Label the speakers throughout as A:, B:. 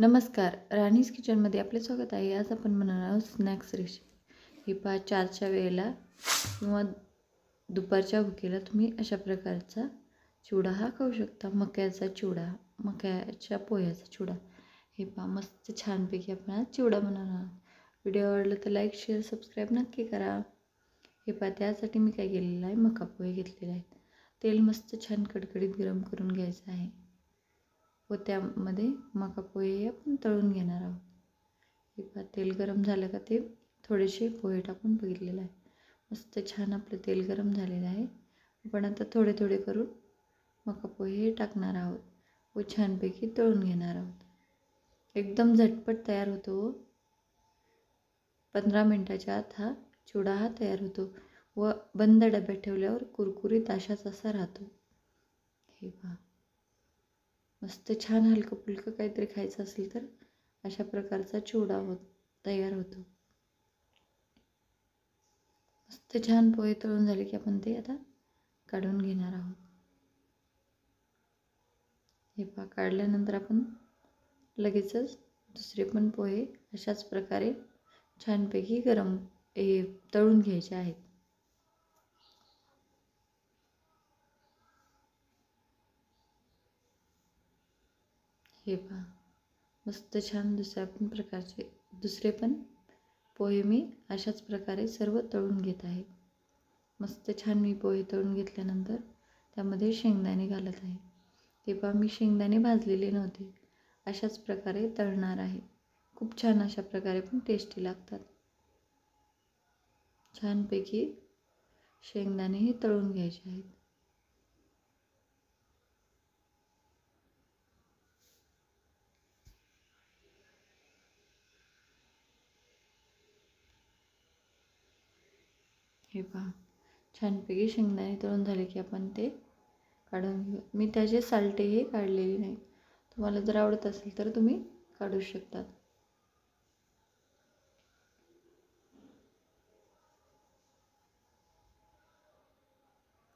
A: नमस्कार, राणीज किचनमध्ये आपले स्वागत आहे. आज आपण बनवणार आहोत स्नॅक्स रेसिपी. ही पहा, 4च्या वेळेला किंवा दुपारच्या भुकेला तुम्ही अशा प्रकारचा चिवडा हा खाऊ शकता. मक्याचा चिवडा, मक्याच्या पोह्याचा चिवडा. हे पहा, मस्त छानपैकी आपण आज चिवडा बनवणार आहोत. व्हिडिओ आवडला तर लाईक, शेअर, सबस्क्राईब नक्की करा. हे पहा, त्यासाठी मी काय केलेलं आहे, मका पोहे घेतलेले आहेत. तेल मस्त छान कडकडीत गरम करून घ्यायचं आहे व त्यामध्ये मका पोहे आपण तळून घेणार आहोत. हे पहा, तेल गरम झालं का ते थोडेसे पोहे टाकून बघितलेलं आहे. मस्त छान आपलं तेल गरम झालेलं आहे. आपण आता थोडे थोडे करून मका पोहे टाकणार आहोत व छानपैकी तळून घेणार आहोत. एकदम झटपट तयार होतो. 15 मिनिटाच्या आत हा चिवडा तयार होतो व बंद डब्यात ठेवल्यावर कुरकुरीत असा राहतो. हे पहा, मस्त छान हलकं फुलकं काहीतरी खायचं असेल तर अशा प्रकारचा चिवडा तयार होतो. मस्त छान पोहे तळून झाले की आपण ते आता काढून घेणार आहोत. हे पहा, काढल्यानंतर आपण लगेचच दुसरे पण पोहे अशाच प्रकारे छानपैकी तळून घ्यायचे आहेत. हे पहा, मस्त छान दुसरे पण पोहे मी अशाच प्रकारे सर्व तळून घेत आहे. मस्त छान मी पोहे तळून घेतल्यानंतर त्यामध्ये शेंगदाणे घालत आहे. हे पहा, मी शेंगदाणे भाजलेले नव्हते, अशाच प्रकारे तळणार आहे. खूप छान अशा प्रकारे पण टेस्टी लागतात. छानपैकी शेंगदाणेही तळून घ्यायचे आहेत. हे पहा, छानपैकी शेंगदाणे तळून झाले की आपण ते काढून घेऊ. मी त्याचे सालटेही काढलेले नाही. तुम्हाला जर आवडत असेल तर तुम्ही काढू शकतात.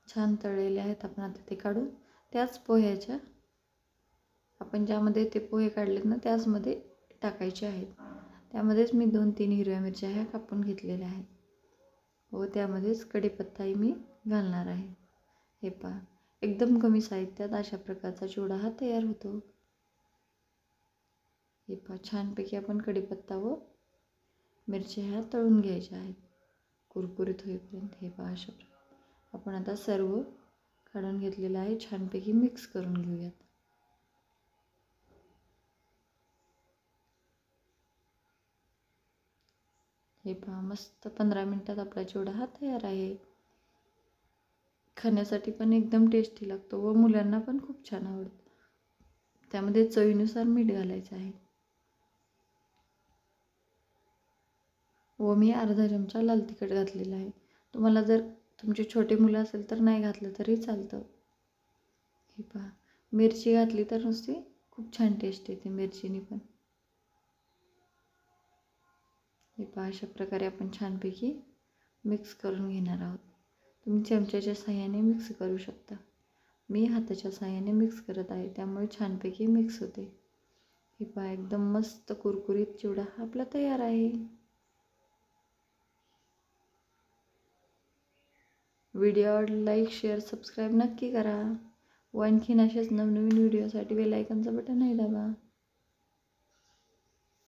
A: छान तळलेले आहेत. आपण आता ते काढून त्याच पोह्याच्या आपण ज्यामध्ये ते पोहे काढलेत ना त्याचमध्ये टाकायचे आहेत. त्यामध्येच मी 2-3 हिरव्या मिरच्या ह्या कापून घेतलेल्या आहेत व त्यामध्येच कढीपत्ताही मी घालणार आहे. हे पहा, एकदम कमी साहित्यात अशा प्रकारचा चिवडा तयार होतो. हे पहा, छानपैकी आपण कढीपत्ता व मिरच्या ह्या तळून घ्यायच्या आहेत कुरकुरीत होईपर्यंत. हे पहा, अशा प्रकारे आपण आता सर्व काढून घेतलेलं आहे. छानपैकी मिक्स करून घेऊयात. हे पहा, मस्त 15 मिनिटात आपला चिवडा तयार आहे. खाण्यासाठी पण एकदम टेस्टी लागतो व मुलांना पण खूप छान आवडतो. त्यामध्ये चवीनुसार मीठ घालायचं आहे व मी अर्धा चमचा लाल तिखट घातलेला आहे. तुम्हाला जर तुमचे छोटे मुलं असेल तर नाही घातलं तरी चालतं. हे पहा, मिरची घातली तर नुसती खूप छान टेस्ट येते मिरचीने पण. हे पहा, अशा प्रकारे आपण छानपैकी मिक्स करून घेणार आहोत. तुम्ही चमच्याच्या साहाय्याने मिक्स करू शकता. मी हाताच्या साहाय्याने मिक्स करत आहे, त्यामुळे छानपैकी मिक्स होते. हे पहा, एकदम मस्त कुरकुरीत चिवडा आपला तयार आहे. व्हिडिओ आवडला लाईक, शेअर, सबस्क्राईब नक्की करा व आणखीन असेच नवनवीन व्हिडिओसाठी बेल आयकॉनचं बटनही दाबा.